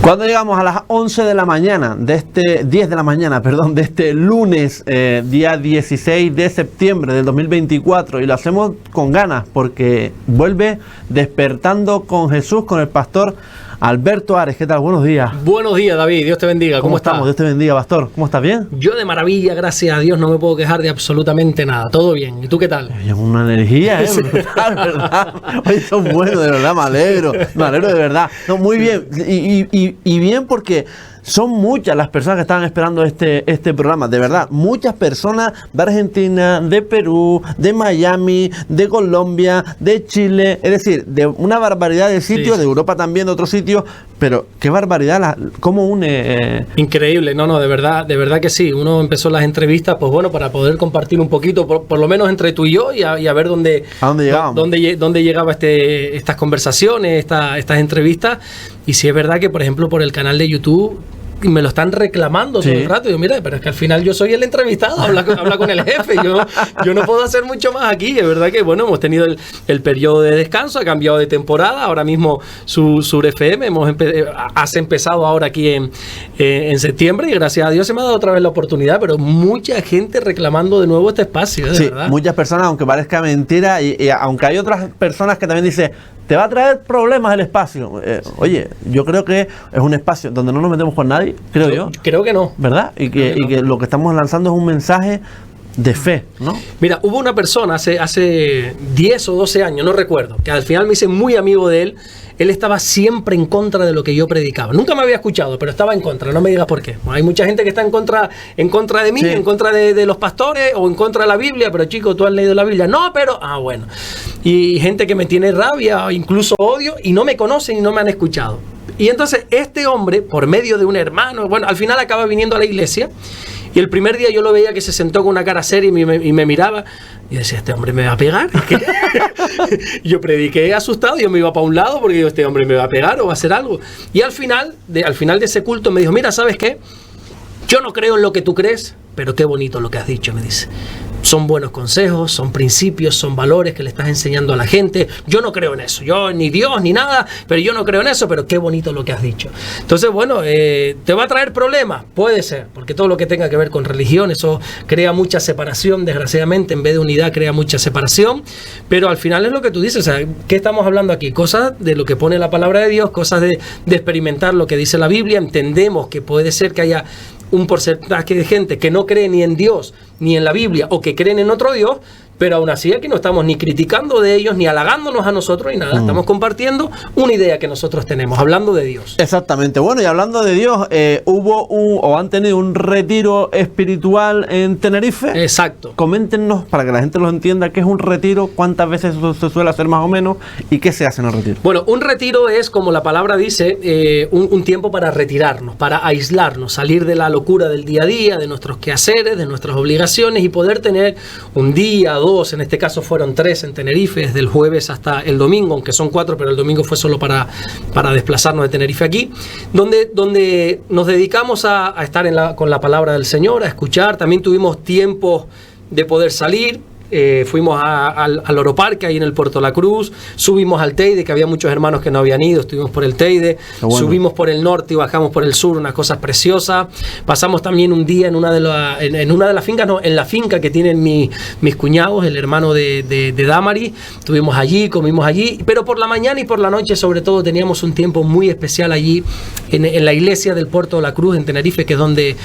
Cuando llegamos a las 11 de la mañana, de este 10 de la mañana, perdón, de este lunes, día 16 de septiembre del 2024, y lo hacemos con ganas porque vuelve Despertando con Jesús con el pastor Alberto Ares. ¿Qué tal? Buenos días. Buenos días, David. Dios te bendiga. ¿Cómo estás? Dios te bendiga, pastor. ¿Cómo estás? ¿Bien? Yo de maravilla, gracias a Dios, no me puedo quejar de absolutamente nada. Todo bien. ¿Y tú qué tal? Una energía, brutal, ¿verdad? Oye, son buenos, de verdad, me alegro de verdad. No, muy bien. Y bien porque son muchas las personas que estaban esperando este programa, de verdad, muchas personas de Argentina, de Perú, de Miami, de Colombia, de Chile, es decir, de una barbaridad de sitios, sí. De Europa también, de otros sitios, pero qué barbaridad, cómo une... Increíble, no, de verdad que sí, uno empezó las entrevistas, pues bueno, para poder compartir un poquito, por lo menos entre tú y yo, y a ver dónde llegábamos, dónde llegaba estas conversaciones, estas entrevistas, y si es verdad que, por ejemplo, por el canal de YouTube, me lo están reclamando todo el rato. Y yo, mira, pero es que al final yo soy el entrevistado, habla con el jefe. Yo no puedo hacer mucho más aquí. Es verdad que, bueno, hemos tenido el periodo de descanso, ha cambiado de temporada. Ahora mismo Sur FM has empezado ahora aquí en septiembre, y gracias a Dios se me ha dado otra vez la oportunidad, pero mucha gente reclamando de nuevo este espacio, de verdad. Muchas personas, aunque parezca mentira, y aunque hay otras personas que también dicen, te va a traer problemas el espacio. Oye, yo creo que es un espacio donde no nos metemos con nadie, creo yo. Creo que no. ¿Verdad? Y que lo que estamos lanzando es un mensaje de fe, ¿no? Mira, hubo una persona hace 10 o 12 años, no recuerdo, que al final me hice muy amigo de él. Él estaba siempre en contra de lo que yo predicaba. Nunca me había escuchado, pero estaba en contra. No me digas por qué. Hay mucha gente que está en contra de mí, sí. En contra de los pastores o en contra de la Biblia. Pero chicos, ¿tú has leído la Biblia? No, pero... bueno. Y gente que me tiene rabia o incluso odio y no me conocen y no me han escuchado. Y entonces este hombre, por medio de un hermano, bueno, al final acaba viniendo a la iglesia. Y el primer día yo lo veía que se sentó con una cara seria y me miraba. Y decía, ¿este hombre me va a pegar? Yo prediqué asustado, yo me iba para un lado porque digo, ¿este hombre me va a pegar o va a hacer algo? Y al final de ese culto me dijo, mira, ¿sabes qué? Yo no creo en lo que tú crees, pero qué bonito lo que has dicho, me dice. Son buenos consejos, son principios, son valores que le estás enseñando a la gente. Yo no creo en eso, yo ni Dios ni nada, pero yo no creo en eso, pero qué bonito lo que has dicho. Entonces, bueno, ¿te va a traer problemas? Puede ser, porque todo lo que tenga que ver con religión, eso crea mucha separación, desgraciadamente, en vez de unidad crea mucha separación, pero al final es lo que tú dices, o sea, ¿qué estamos hablando aquí? Cosas de lo que pone la palabra de Dios, cosas de experimentar lo que dice la Biblia. Entendemos que puede ser que haya un porcentaje de gente que no cree ni en Dios ni en la Biblia o que creen en otro Dios, pero aún así aquí no estamos ni criticando de ellos ni halagándonos a nosotros ni nada, estamos compartiendo una idea que nosotros tenemos, hablando de Dios. Exactamente. Bueno, y hablando de Dios, han tenido un retiro espiritual en Tenerife. Exacto. Coméntenos para que la gente lo entienda, ¿qué es un retiro? ¿Cuántas veces se suele hacer más o menos? ¿Y qué se hace en el retiro? Bueno, un retiro es, como la palabra dice, un tiempo para retirarnos, para aislarnos, salir de la locura del día a día, de nuestros quehaceres, de nuestras obligaciones y poder tener un día, 2, en este caso fueron 3 en Tenerife, desde el jueves hasta el domingo, aunque son 4, pero el domingo fue solo para desplazarnos de Tenerife aquí, donde nos dedicamos a estar con la palabra del Señor, a escuchar. También tuvimos tiempo de poder salir. Fuimos al Oro Parque, ahí en el Puerto La Cruz, subimos al Teide, que había muchos hermanos que no habían ido, estuvimos por el Teide, subimos por el norte y bajamos por el sur, unas cosas preciosas. Pasamos también un día en una de las fincas, no, en la finca que tienen mis cuñados, el hermano de Damari. Estuvimos allí, comimos allí, pero por la mañana y por la noche sobre todo teníamos un tiempo muy especial allí en la iglesia del Puerto La Cruz en Tenerife, que es donde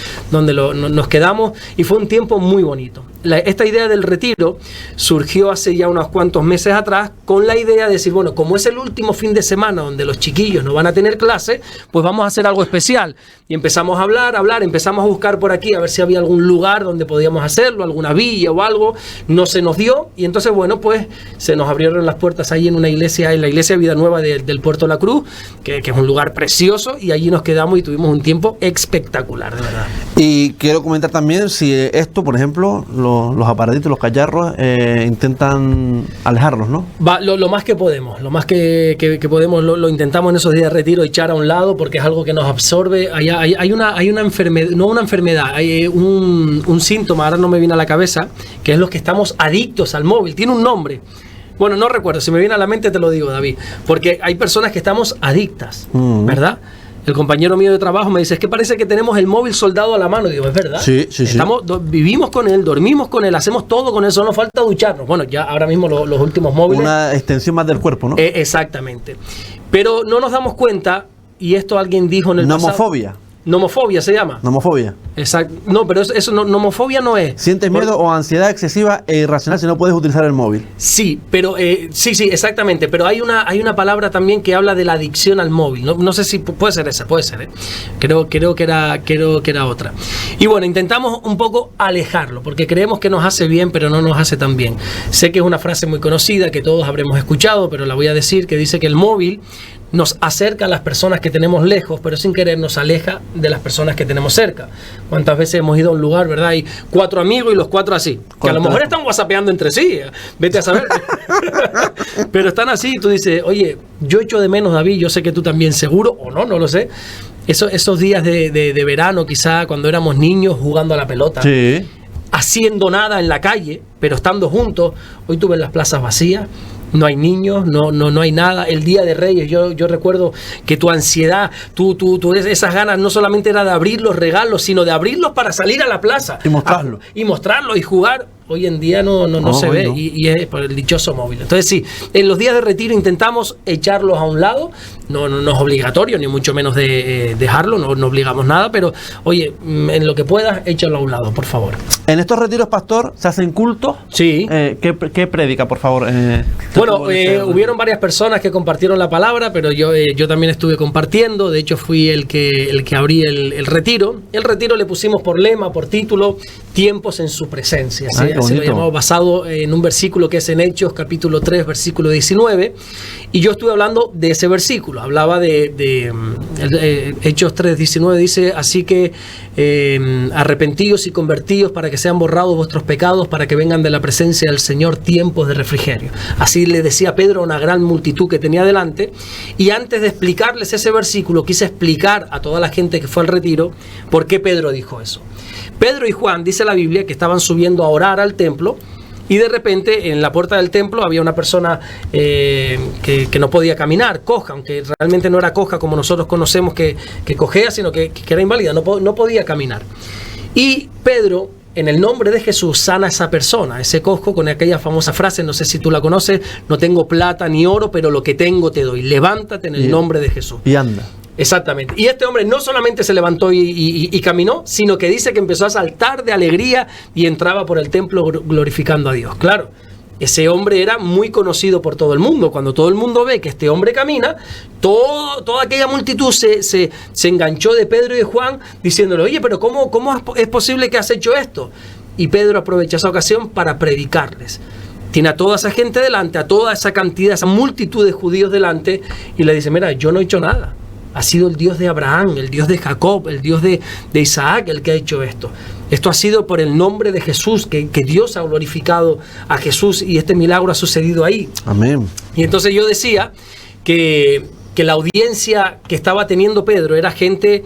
nos quedamos, y fue un tiempo muy bonito. Esta idea del retiro surgió hace ya unos cuantos meses atrás con la idea de decir, bueno, como es el último fin de semana donde los chiquillos no van a tener clase, pues vamos a hacer algo especial. Y empezamos a hablar, empezamos a buscar por aquí a ver si había algún lugar donde podíamos hacerlo, alguna villa o algo. No se nos dio, y entonces, bueno, pues se nos abrieron las puertas ahí en la iglesia Vida Nueva del Puerto La Cruz, que es un lugar precioso, y allí nos quedamos y tuvimos un tiempo espectacular, de verdad. Y quiero comentar también si esto, por ejemplo, los aparatitos, los cacharros, intentan alejarlos, ¿no? Lo más que podemos, que podemos lo intentamos en esos días de retiro, echar a un lado, porque es algo que nos absorbe. Hay una enfermedad, no una enfermedad, hay un síntoma, ahora no me viene a la cabeza, que es los que estamos adictos al móvil, tiene un nombre. Bueno, no recuerdo, si me viene a la mente te lo digo, David, porque hay personas que estamos adictas, ¿verdad? el compañero mío de trabajo me dice, es que parece que tenemos el móvil soldado a la mano. Digo, es verdad. Sí. Vivimos con él, dormimos con él, hacemos todo con él, solo nos falta ducharnos. Bueno, ya ahora mismo los últimos móviles. Una extensión más del cuerpo, ¿no? Exactamente. Pero no nos damos cuenta, y esto alguien dijo en el pasado. Nomofobia. Nomofobia se llama. Nomofobia. Exacto. No, pero eso no, nomofobia no es. ¿Sientes miedo o ansiedad excesiva e irracional si no puedes utilizar el móvil? Sí, pero sí, exactamente. Pero hay una palabra también que habla de la adicción al móvil. No sé si puede ser esa, puede ser. Creo que era otra. Y bueno, intentamos un poco alejarlo, porque creemos que nos hace bien, pero no nos hace tan bien. Sé que es una frase muy conocida que todos habremos escuchado, pero la voy a decir, que dice que el móvil nos acerca a las personas que tenemos lejos, pero sin querer nos aleja de las personas que tenemos cerca. ¿Cuántas veces hemos ido a un lugar, verdad? Hay 4 amigos y los 4 así, que a lo mejor están whatsappeando entre sí, vete a saber. Pero están así y tú dices, oye, yo echo de menos, David, yo sé que tú también seguro, o no lo sé. Esos días de verano, quizá cuando éramos niños jugando a la pelota, sí, haciendo nada en la calle, pero estando juntos. Hoy tú ves las plazas vacías. No hay niños, no hay nada. El Día de Reyes, yo recuerdo que tu ansiedad, esas ganas no solamente era de abrir los regalos, sino de abrirlos para salir a la plaza. Y mostrarlo. Y jugar. Hoy en día no se ve, no. Y es por el dichoso móvil. Entonces sí, en los días de retiro intentamos echarlos a un lado. No es obligatorio, ni mucho menos de dejarlo, no obligamos nada, pero oye, en lo que puedas, échalo a un lado, por favor. En estos retiros, pastor, ¿se hacen cultos? Sí. ¿Qué predica, por favor? Bueno, hubieron varias personas que compartieron la palabra, pero yo también estuve compartiendo. De hecho, fui el que abrí el retiro. El retiro le pusimos por lema, por título, tiempos en su presencia. ¿Sí? Así lo llamamos, basado en un versículo que es en Hechos, capítulo 3, versículo 19. Y yo estuve hablando de ese versículo. Hablaba de Hechos 3, 19. Dice, así que arrepentíos y convertíos para que sean borrados vuestros pecados, para que vengan de la presencia del Señor tiempos de refrigerio. Así le decía Pedro a una gran multitud que tenía delante. Y antes de explicarles ese versículo, quise explicar a toda la gente que fue al retiro por qué Pedro dijo eso. Pedro y Juan, dice la Biblia, que estaban subiendo a orar al templo, y de repente en la puerta del templo había una persona que no podía caminar, coja, aunque realmente no era coja como nosotros conocemos que cojea, sino que era inválida, no podía caminar. Y Pedro, en el nombre de Jesús, sana a esa persona, ese cojo, con aquella famosa frase, no sé si tú la conoces, no tengo plata ni oro, pero lo que tengo te doy, levántate en el nombre de Jesús. Y anda. Exactamente. Y este hombre no solamente se levantó y caminó, sino que dice que empezó a saltar de alegría y entraba por el templo glorificando a Dios. Claro, ese hombre era muy conocido por todo el mundo. Cuando todo el mundo ve que este hombre camina, toda aquella multitud se enganchó de Pedro y de Juan diciéndole, oye, pero ¿cómo es posible que has hecho esto? Y Pedro aprovecha esa ocasión para predicarles. Tiene a toda esa gente delante, a toda esa cantidad, esa multitud de judíos delante, y le dice, mira, yo no he hecho nada. Ha sido el Dios de Abraham, el Dios de Jacob, el Dios de Isaac el que ha hecho esto. Esto ha sido por el nombre de Jesús, que Dios ha glorificado a Jesús y este milagro ha sucedido ahí. Amén. Y entonces yo decía que la audiencia que estaba teniendo Pedro era gente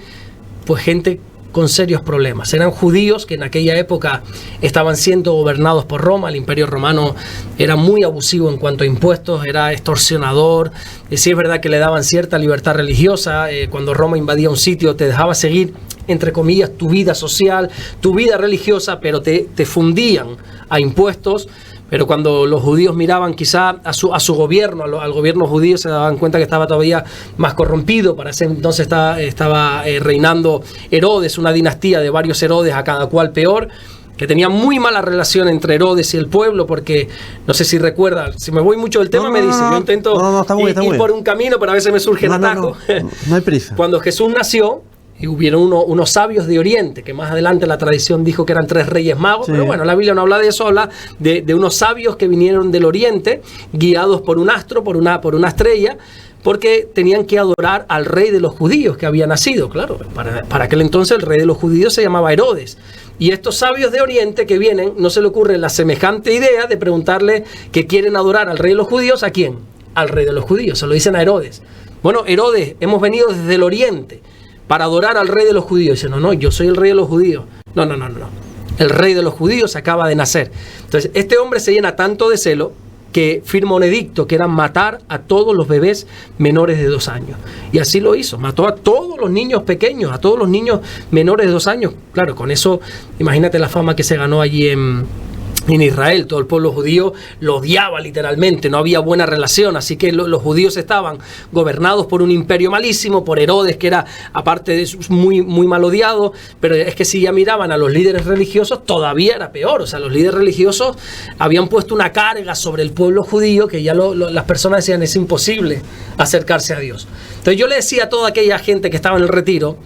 con serios problemas. Eran judíos que en aquella época estaban siendo gobernados por Roma. El Imperio Romano era muy abusivo en cuanto a impuestos, era extorsionador. Sí es verdad que le daban cierta libertad religiosa. Cuando Roma invadía un sitio te dejaba seguir, entre comillas, tu vida social, tu vida religiosa, pero te fundían a impuestos. Pero cuando los judíos miraban quizá a su gobierno, al gobierno judío, se daban cuenta que estaba todavía más corrompido. Para ese entonces estaba reinando Herodes, una dinastía de varios Herodes, a cada cual peor, que tenía muy mala relación entre Herodes y el pueblo, porque no sé si recuerda, si me voy mucho del tema, me dice, yo intento ir por un camino, pero a veces me surge el atajo. No hay prisa. Cuando Jesús nació, y hubieron unos sabios de Oriente, que más adelante la tradición dijo que eran 3 reyes magos, sí. Pero bueno, la Biblia no habla de eso, habla de unos sabios que vinieron del Oriente, guiados por un astro, por una estrella, porque tenían que adorar al rey de los judíos que había nacido. Claro, para aquel entonces el rey de los judíos se llamaba Herodes. Y estos sabios de Oriente que vienen, no se le ocurre la semejante idea de preguntarle que quieren adorar al rey de los judíos, ¿a quién? Al rey de los judíos, se lo dicen a Herodes. Bueno, Herodes, hemos venido desde el Oriente para adorar al rey de los judíos. Dice, no, yo soy el rey de los judíos. No. El rey de los judíos acaba de nacer. Entonces, este hombre se llena tanto de celo que firma un edicto que era matar a todos los bebés menores de 2 años. Y así lo hizo. Mató a todos los niños pequeños, a todos los niños menores de 2 años. Claro, con eso, imagínate la fama que se ganó allí en Israel. Todo el pueblo judío lo odiaba literalmente, no había buena relación, así que los judíos estaban gobernados por un imperio malísimo, por Herodes, que era, aparte de eso, muy, muy mal odiado. Pero es que si ya miraban a los líderes religiosos, todavía era peor. O sea, los líderes religiosos habían puesto una carga sobre el pueblo judío que ya las personas decían, es imposible acercarse a Dios. Entonces yo le decía a toda aquella gente que estaba en el retiro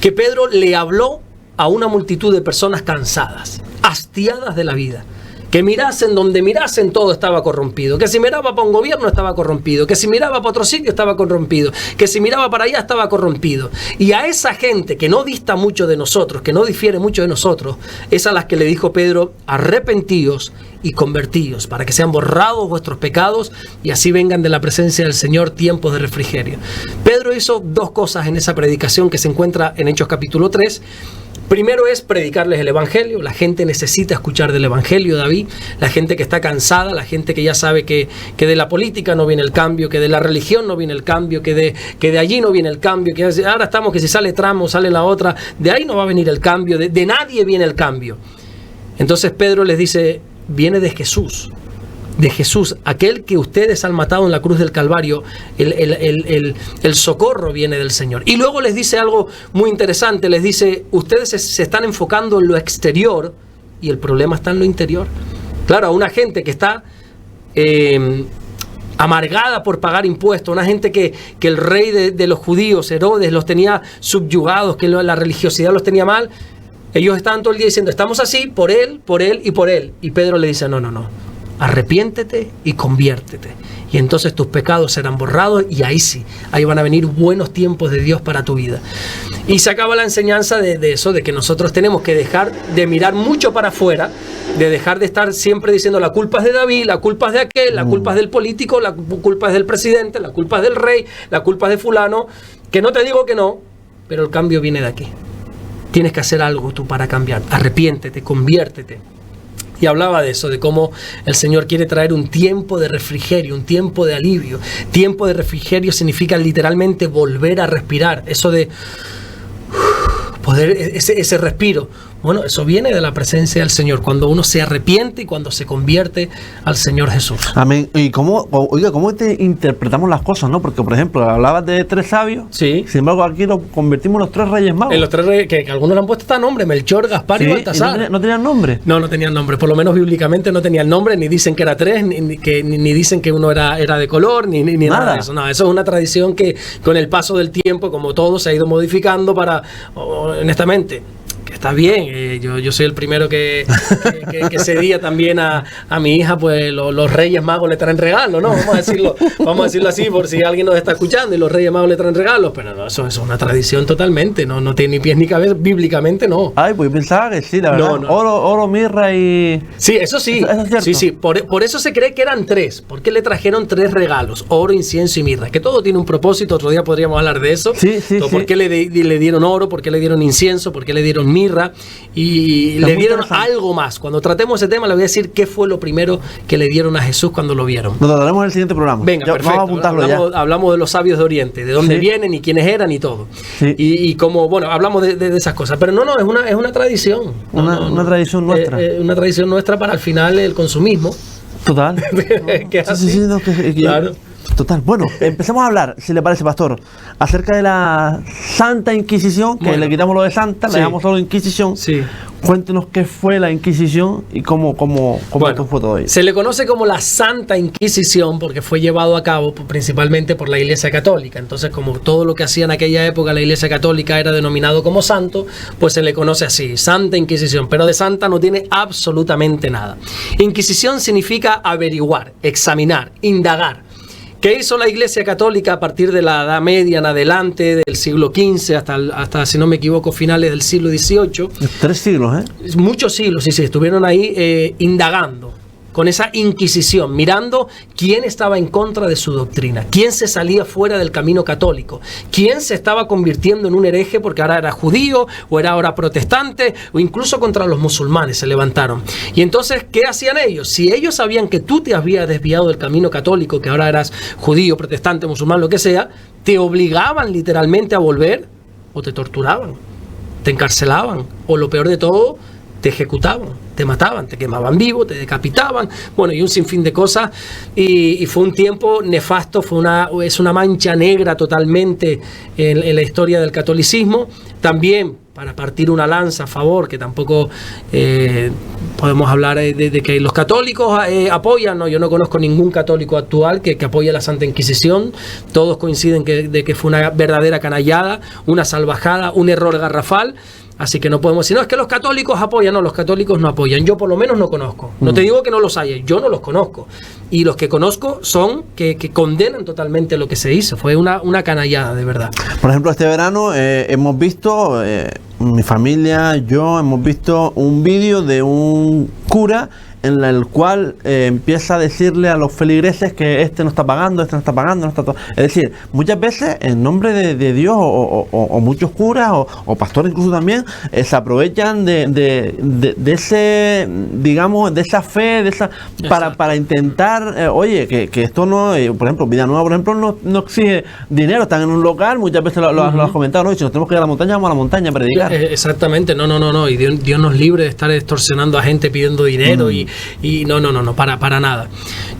que Pedro le habló a una multitud de personas cansadas, hastiadas de la vida, que mirasen donde mirasen todo estaba corrompido, que si miraba para un gobierno estaba corrompido, que si miraba para otro sitio estaba corrompido, que si miraba para allá estaba corrompido. Y a esa gente que no dista mucho de nosotros, que no difiere mucho de nosotros, es a las que le dijo Pedro, arrepentíos y convertíos, para que sean borrados vuestros pecados y así vengan de la presencia del Señor tiempos de refrigerio. Pedro hizo 2 cosas en esa predicación que se encuentra en Hechos capítulo 3. Primero es predicarles el Evangelio. La gente necesita escuchar del Evangelio, David. La gente que está cansada, la gente que ya sabe que de la política no viene el cambio, que de la religión no viene el cambio, que de allí no viene el cambio, que ahora estamos que si sale Trump o sale la otra, de ahí no va a venir el cambio, de nadie viene el cambio. Entonces Pedro les dice, viene de Jesús, aquel que ustedes han matado en la cruz del Calvario. El socorro viene del Señor. Y luego les dice algo muy interesante, les dice, ustedes se están enfocando en lo exterior y el problema está en lo interior. Claro, a una gente que está amargada por pagar impuestos, una gente que el rey de los judíos, Herodes, los tenía subyugados, que la religiosidad los tenía mal, ellos estaban todo el día diciendo, estamos así por él y por él. Y Pedro le dice, no. Arrepiéntete y conviértete. Y entonces tus pecados serán borrados y ahí sí, ahí van a venir buenos tiempos de Dios para tu vida. Y se acaba la enseñanza de eso, de que nosotros tenemos que dejar de mirar mucho para afuera, de dejar de estar siempre diciendo la culpa es de David, la culpa es de aquel, la culpa es del político, la culpa es del presidente, la culpa es del rey, la culpa es de fulano, que no te digo que no, pero el cambio viene de aquí. Tienes que hacer algo tú para cambiar. Arrepiéntete, conviértete. Y hablaba de eso, de cómo el Señor quiere traer un tiempo de refrigerio, un tiempo de alivio. Tiempo de refrigerio significa literalmente volver a respirar. Eso de poder, ese respiro. Bueno, eso viene de la presencia del Señor, cuando uno se arrepiente y cuando se convierte al Señor Jesús. Amén. Y cómo interpretamos las cosas, ¿no? Porque, por ejemplo, hablabas de 3 sabios. Sí. Sin embargo, aquí lo convertimos en los 3 reyes magos. En los 3 reyes, que algunos le han puesto este nombre, Melchor, Gaspar y Baltasar. ¿No tenían nombre? No tenían nombre. Por lo menos bíblicamente no tenían nombre, ni dicen que era 3, ni dicen que uno era de color, ni nada de eso. No, eso es una tradición que con el paso del tiempo, como todo, se ha ido modificando para, honestamente, está bien, yo soy el primero que ese día también a mi hija, pues los Reyes Magos le traen regalos, ¿no? Vamos a decirlo así por si alguien nos está escuchando y los Reyes Magos le traen regalos, pero no, eso es una tradición totalmente, no tiene ni pies ni cabeza, bíblicamente no. Ay, pues pensaba que sí, la verdad. No. Oro, mirra y... Sí, eso sí. Eso es sí. Por eso se cree que eran 3, porque le trajeron 3 regalos, oro, incienso y mirra, que todo tiene un propósito, otro día podríamos hablar de eso. Sí. ¿Por qué le dieron oro? ¿Por qué le dieron incienso? ¿Por qué le dieron mirra? Y le dieron algo más. Cuando tratemos ese tema, le voy a decir qué fue lo primero que le dieron a Jesús cuando lo vieron. Lo trataremos en el siguiente programa. Venga, perfecto. Vamos a apuntarlo hablamos de los sabios de Oriente, de dónde vienen y quiénes eran y todo. Sí. Y como, bueno, hablamos de esas cosas. Pero no, es una tradición. Una tradición nuestra. Una tradición nuestra para al final el consumismo. Total. Claro. Total. Bueno, empezamos a hablar, si le parece, pastor, acerca de la Santa Inquisición, que le quitamos lo de Santa, le dejamos solo Inquisición. Sí. Cuéntenos qué fue la Inquisición y cómo fue todo ello. Se le conoce como la Santa Inquisición porque fue llevado a cabo principalmente por la Iglesia Católica. Entonces, como todo lo que hacía en aquella época la Iglesia Católica era denominado como santo, pues se le conoce así, Santa Inquisición. Pero de santa no tiene absolutamente nada. Inquisición significa averiguar, examinar, indagar. ¿Qué hizo la Iglesia Católica a partir de la Edad Media en adelante, del siglo XV hasta, si no me equivoco, finales del siglo XVIII? 3 siglos, ¿eh? Muchos siglos, sí, estuvieron ahí indagando. con esa inquisición, mirando quién estaba en contra de su doctrina, quién se salía fuera del camino católico, quién se estaba convirtiendo en un hereje porque ahora era judío o era ahora protestante, o incluso contra los musulmanes se levantaron. Y entonces, ¿qué hacían ellos? Si ellos sabían que tú te habías desviado del camino católico, que ahora eras judío, protestante, musulmán, lo que sea, te obligaban literalmente a volver, o te torturaban, te encarcelaban, o lo peor de todo, te ejecutaban, te mataban, te quemaban vivo, te decapitaban, bueno, y un sinfín de cosas, y fue un tiempo nefasto, es una mancha negra totalmente en la historia del catolicismo. También, para partir una lanza a favor, que tampoco podemos hablar de que los católicos apoyan, no, yo no conozco ningún católico actual que apoye la Santa Inquisición. Todos coinciden de que fue una verdadera canallada, una salvajada, un error garrafal. Así que no podemos decir, no, es que los católicos apoyan. No, los católicos no apoyan. Yo por lo menos no conozco. No te digo que no los haya, yo no los conozco. Y los que conozco son que condenan totalmente lo que se hizo. Fue una canallada, de verdad. Por ejemplo, este verano hemos visto, mi familia, yo, hemos visto un vídeo de un cura en el cual empieza a decirle a los feligreses que este no está pagando, este no está pagando, no está todo. Es decir, muchas veces en nombre de Dios o muchos curas o pastores incluso también se aprovechan de ese, digamos, de esa fe, de esa para intentar, oye, que esto no, por ejemplo, Vida Nueva, por ejemplo, no exige dinero, están en un local, muchas veces lo has comentado, ¿no? Y si nos tenemos que ir a la montaña, vamos a la montaña a predicar. Exactamente, no, y Dios nos libre de estar extorsionando a gente pidiendo dinero y no, para nada.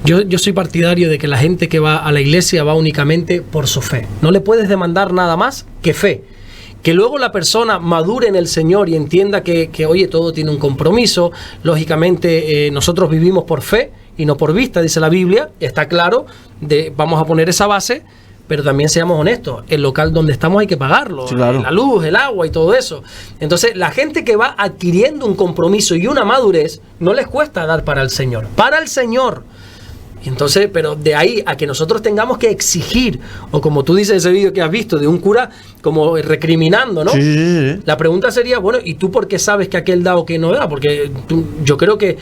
Yo soy partidario de que la gente que va a la iglesia va únicamente por su fe. No le puedes demandar nada más que fe. Que luego la persona madure en el Señor y entienda que oye, todo tiene un compromiso. Lógicamente, nosotros vivimos por fe y no por vista, dice la Biblia. Está claro, vamos a poner esa base. Pero también seamos honestos, el local donde estamos hay que pagarlo, sí, claro. La luz, el agua y todo eso. Entonces, la gente que va adquiriendo un compromiso y una madurez, no les cuesta dar para el Señor. Para el Señor. Y entonces, pero de ahí a que nosotros tengamos que exigir, o como tú dices ese vídeo que has visto, de un cura como recriminando, ¿no? Sí. La pregunta sería, bueno, ¿y tú por qué sabes que aquel da o que no da? Porque yo creo que,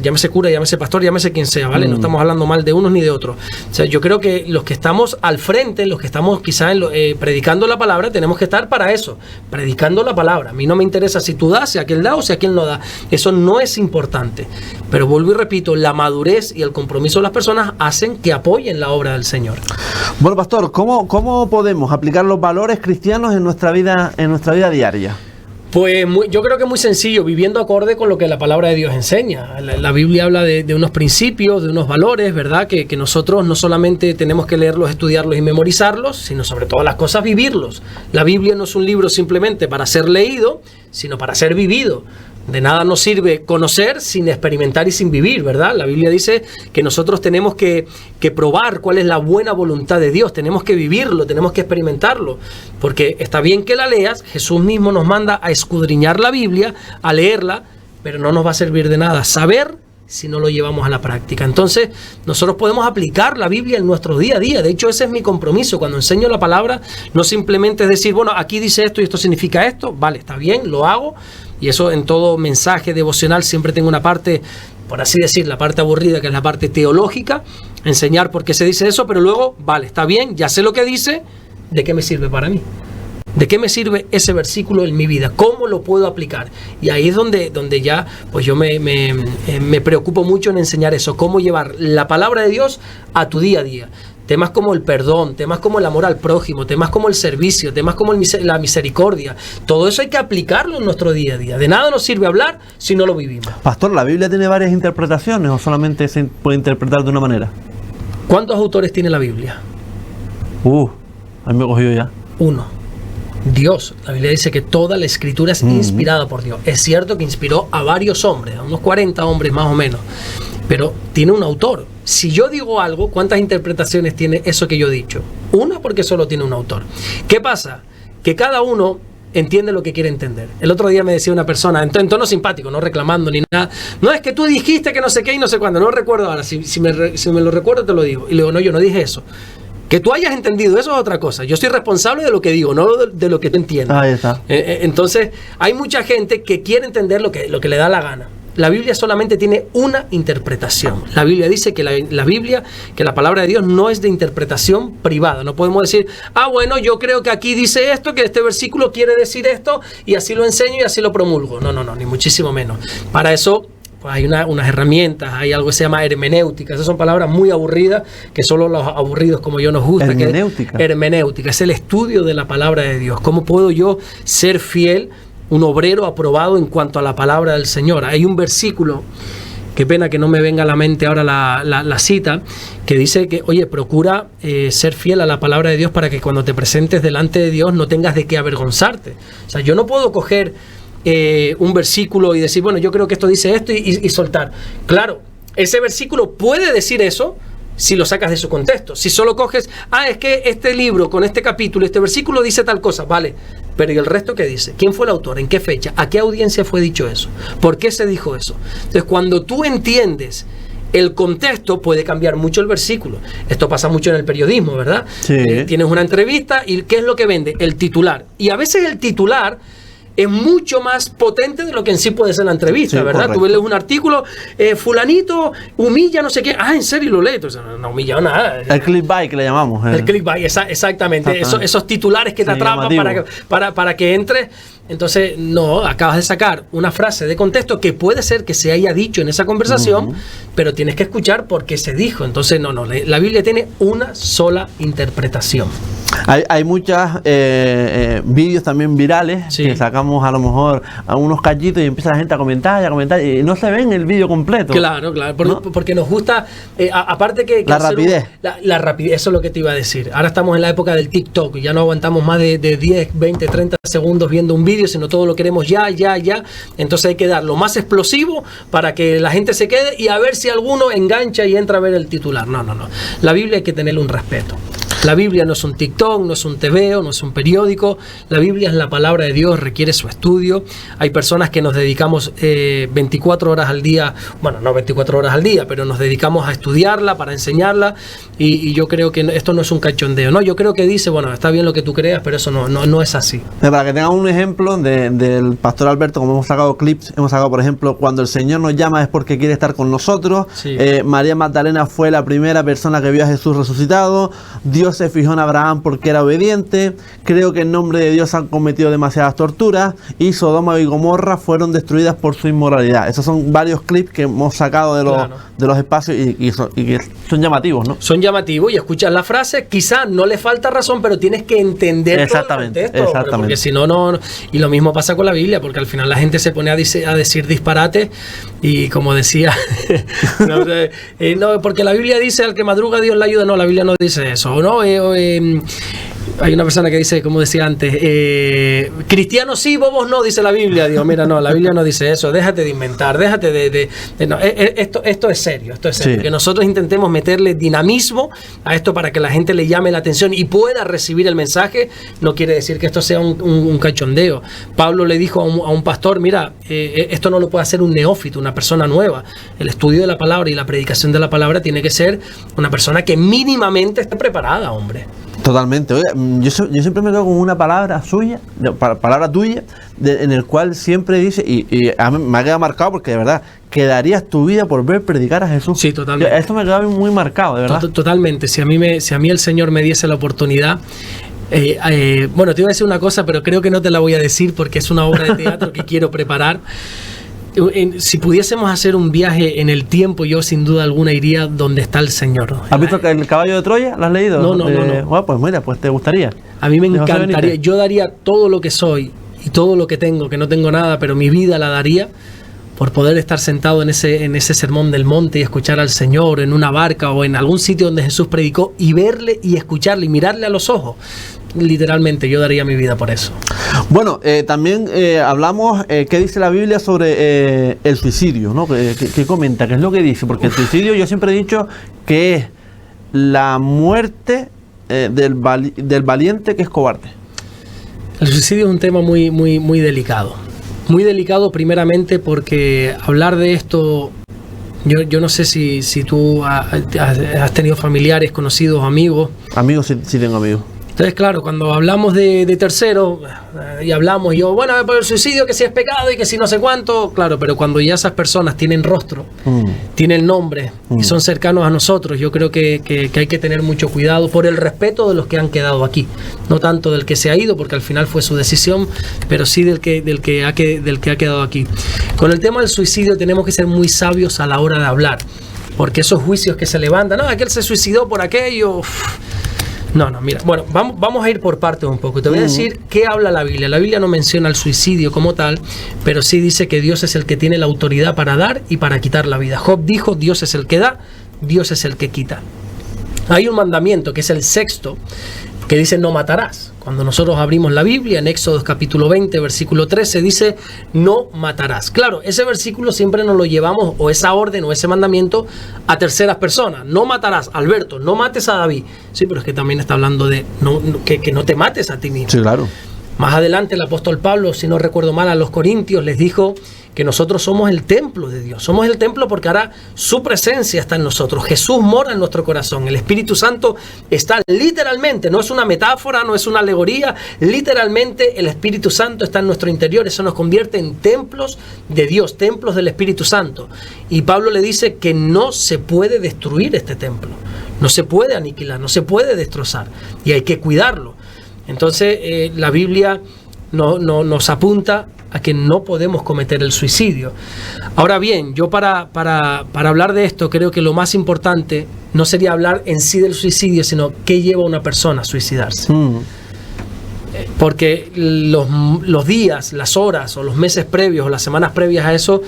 llámese cura, llámese pastor, llámese quien sea, ¿vale? No estamos hablando mal de unos ni de otros. O sea, yo creo que los que estamos al frente, los que estamos quizás predicando la palabra, tenemos que estar para eso, predicando la palabra. A mí no me interesa si tú das, si aquel da o si aquel no da. Eso no es importante. Pero vuelvo y repito, la madurez y el compromiso de las personas hacen que apoyen la obra del Señor. Bueno, pastor, ¿cómo podemos aplicar los valores cristianos en nuestra vida diaria? Pues yo creo que es muy sencillo, viviendo acorde con lo que la palabra de Dios enseña. La Biblia habla de unos principios, de unos valores, ¿verdad? Que nosotros no solamente tenemos que leerlos, estudiarlos y memorizarlos, sino sobre todas las cosas vivirlos. La Biblia no es un libro simplemente para ser leído, sino para ser vivido. De nada nos sirve conocer sin experimentar y sin vivir, ¿verdad? La Biblia dice que nosotros tenemos que probar cuál es la buena voluntad de Dios, tenemos que vivirlo, tenemos que experimentarlo, porque está bien que la leas, Jesús mismo nos manda a escudriñar la Biblia, a leerla, pero no nos va a servir de nada saber si no lo llevamos a la práctica. Entonces, nosotros podemos aplicar la Biblia en nuestro día a día. De hecho, ese es mi compromiso. Cuando enseño la palabra, no simplemente es decir, bueno, aquí dice esto y esto significa esto. Vale, está bien, lo hago. Y eso en todo mensaje devocional siempre tengo una parte, por así decir, la parte aburrida, que es la parte teológica, enseñar por qué se dice eso, pero luego, vale, está bien, ya sé lo que dice, ¿de qué me sirve para mí? ¿De qué me sirve ese versículo en mi vida? ¿Cómo lo puedo aplicar? Y ahí es donde ya pues yo me preocupo mucho en enseñar eso, cómo llevar la palabra de Dios a tu día a día. Temas como el perdón, temas como el amor al prójimo, temas como el servicio, temas como la misericordia. Todo eso hay que aplicarlo en nuestro día a día. De nada nos sirve hablar si no lo vivimos. Pastor, ¿la Biblia tiene varias interpretaciones o solamente se puede interpretar de una manera? ¿Cuántos autores tiene la Biblia? A mí me cogió ya. Uno. Dios. La Biblia dice que toda la escritura es inspirada por Dios. Es cierto que inspiró a varios hombres, a unos 40 hombres más o menos, pero tiene un autor. Si yo digo algo, ¿cuántas interpretaciones tiene eso que yo he dicho? Una, porque solo tiene un autor. ¿Qué pasa? Que cada uno entiende lo que quiere entender. El otro día me decía una persona, en tono simpático, no reclamando ni nada, no, es que tú dijiste que no sé qué y no sé cuándo, no recuerdo ahora, si me lo recuerdo te lo digo. Y le digo, no, yo no dije eso. Que tú hayas entendido, eso es otra cosa. Yo soy responsable de lo que digo, no de lo que tú entiendes. Ahí está. Entonces, hay mucha gente que quiere entender lo que le da la gana. La Biblia solamente tiene una interpretación. La Biblia dice que la palabra de Dios no es de interpretación privada. No podemos decir, bueno, yo creo que aquí dice esto, que este versículo quiere decir esto, y así lo enseño y así lo promulgo. No, ni muchísimo menos. Para eso pues hay unas herramientas, hay algo que se llama hermenéutica. Esas son palabras muy aburridas, que solo los aburridos como yo nos gusta. Hermenéutica es el estudio de la palabra de Dios. ¿Cómo puedo yo ser fiel, un obrero aprobado en cuanto a la palabra del Señor? Hay un versículo, qué pena que no me venga a la mente ahora la cita, que dice que, oye, procura ser fiel a la palabra de Dios para que cuando te presentes delante de Dios no tengas de qué avergonzarte. O sea, yo no puedo coger un versículo y decir, bueno, yo creo que esto dice esto y soltar. Claro, ese versículo puede decir eso si lo sacas de su contexto. Si solo coges, es que este libro con este capítulo, este versículo dice tal cosa, vale, pero ¿y el resto qué dice? ¿Quién fue el autor? ¿En qué fecha? ¿A qué audiencia fue dicho eso? ¿Por qué se dijo eso? Entonces, cuando tú entiendes el contexto, puede cambiar mucho el versículo. Esto pasa mucho en el periodismo, ¿verdad? Sí. Tienes una entrevista y ¿qué es lo que vende? El titular. Y a veces el titular es mucho más potente de lo que en sí puede ser la entrevista, sí, ¿verdad? Correcto. Tú lees un artículo, fulanito humilla no sé qué, en serio lo lees, entonces no humilla nada. El clickbait que le llamamos. El clickbait, exactamente. Esos titulares que te atrapan para que entres. Entonces, no, acabas de sacar una frase de contexto que puede ser que se haya dicho en esa conversación, pero tienes que escuchar por qué se dijo. Entonces, no, la Biblia tiene una sola interpretación. Hay muchos vídeos también virales, sí, que sacamos a lo mejor a unos callitos y empieza la gente a comentar y no se ve en el vídeo completo. Claro, ¿no? Porque nos gusta, aparte que la rapidez. La rapidez, eso es lo que te iba a decir. Ahora estamos en la época del TikTok y ya no aguantamos más de 10, 20, 30 segundos viendo un vídeo, sino todo lo queremos ya. Entonces hay que dar lo más explosivo para que la gente se quede y a ver si alguno engancha y entra a ver el titular. No. La Biblia hay que tenerle un respeto. La Biblia no es un TikTok, no es un TVO, no es un periódico. La Biblia es la palabra de Dios, requiere su estudio. Hay personas que nos dedicamos 24 horas al día, bueno, no 24 horas al día, pero nos dedicamos a estudiarla, para enseñarla, y yo creo que esto no es un cachondeo, ¿no? Yo creo que dice, bueno, está bien lo que tú creas, pero eso no es así. Para que tengan un ejemplo del pastor Alberto, como hemos sacado clips, hemos sacado, por ejemplo, cuando el Señor nos llama es porque quiere estar con nosotros. Sí. María Magdalena fue la primera persona que vio a Jesús resucitado. Dios se fijó en Abraham porque era obediente. Creo que en nombre de Dios han cometido demasiadas torturas y Sodoma y Gomorra fueron destruidas por su inmoralidad. Esos son varios clips que hemos sacado de los espacios y que son llamativos, ¿no? Son llamativos y escuchas la frase, quizá no le falta razón, pero tienes que entender exactamente, todo el contexto, porque si no. Y lo mismo pasa con la Biblia, porque al final la gente se pone a decir disparates y como decía, no, porque la Biblia dice al que madruga Dios le ayuda. No, la Biblia no dice eso, ¿no? Hay una persona que dice, como decía antes, cristianos sí, bobos no, dice la Biblia. Digo, mira, no, la Biblia no dice eso, déjate de inventar, déjate de no, esto es serio, sí. Que nosotros intentemos meterle dinamismo a esto para que la gente le llame la atención y pueda recibir el mensaje, no quiere decir que esto sea un cachondeo. Pablo le dijo a un pastor, mira, esto no lo puede hacer un neófito, una persona nueva. El estudio de la palabra y la predicación de la palabra tiene que ser una persona que mínimamente esté preparada, hombre. Totalmente. Oye, yo siempre me quedo con una palabra suya, palabra tuya, en el cual siempre dice, y a mí me ha quedado marcado porque de verdad, que darías tu vida por ver predicar a Jesús. Sí, totalmente. Esto me queda muy marcado, de verdad. Totalmente. Si a mí el Señor me diese la oportunidad, bueno, te iba a decir una cosa, pero creo que no te la voy a decir porque es una obra de teatro que quiero preparar. Si pudiésemos hacer un viaje en el tiempo, yo sin duda alguna iría donde está el Señor. ¿Has visto el caballo de Troya? ¿Lo has leído? No. Bueno, pues mira, pues te gustaría. A mí me encantaría. Yo daría todo lo que soy y todo lo que tengo, que no tengo nada, pero mi vida la daría por poder estar sentado en ese sermón del monte y escuchar al Señor en una barca o en algún sitio donde Jesús predicó y verle y escucharle y mirarle a los ojos. Literalmente yo daría mi vida por eso. Bueno, también hablamos qué dice la Biblia sobre el suicidio, ¿no? ¿Qué comenta? ¿Qué es lo que dice? Porque el suicidio yo siempre he dicho que es la muerte del valiente que es cobarde. El suicidio es un tema muy delicado. Muy delicado primeramente porque hablar de esto, yo no sé si tú has tenido familiares, conocidos, amigos. Amigos, sí tengo amigos. Entonces, claro, cuando hablamos de tercero y hablamos, yo, bueno, por el suicidio, que si es pecado y que si no sé cuánto, claro, pero cuando ya esas personas tienen rostro, tienen nombre y son cercanos a nosotros, yo creo que hay que tener mucho cuidado por el respeto de los que han quedado aquí, no tanto del que se ha ido, porque al final fue su decisión, pero sí del que ha quedado aquí. Con el tema del suicidio tenemos que ser muy sabios a la hora de hablar, porque esos juicios que se levantan, no, aquel se suicidó por aquello. No, mira, bueno, vamos a ir por partes un poco. Te voy a decir qué habla la Biblia. La Biblia no menciona el suicidio como tal, pero sí dice que Dios es el que tiene la autoridad para dar y para quitar la vida. Job dijo, Dios es el que da, Dios es el que quita. Hay un mandamiento que es el 6º, que dice no matarás. Cuando nosotros abrimos la Biblia, en Éxodo capítulo 20, versículo 13, dice no matarás. Claro, ese versículo siempre nos lo llevamos, o esa orden o ese mandamiento, a terceras personas. No matarás, Alberto, no mates a David. Sí, pero es que también está hablando de que no te mates a ti mismo. Sí, claro. Más adelante el apóstol Pablo, si no recuerdo mal, a los corintios les dijo que nosotros somos el templo de Dios. Somos el templo porque ahora su presencia está en nosotros. Jesús mora en nuestro corazón. El Espíritu Santo está literalmente, no es una metáfora, no es una alegoría. Literalmente el Espíritu Santo está en nuestro interior. Eso nos convierte en templos de Dios, templos del Espíritu Santo. Y Pablo le dice que no se puede destruir este templo. No se puede aniquilar, no se puede destrozar. Y hay que cuidarlo. Entonces la Biblia nos apunta a que no podemos cometer el suicidio. Ahora bien, yo para hablar de esto creo que lo más importante no sería hablar en sí del suicidio, sino qué lleva a una persona a suicidarse. Porque los días, las horas o los meses previos o las semanas previas a eso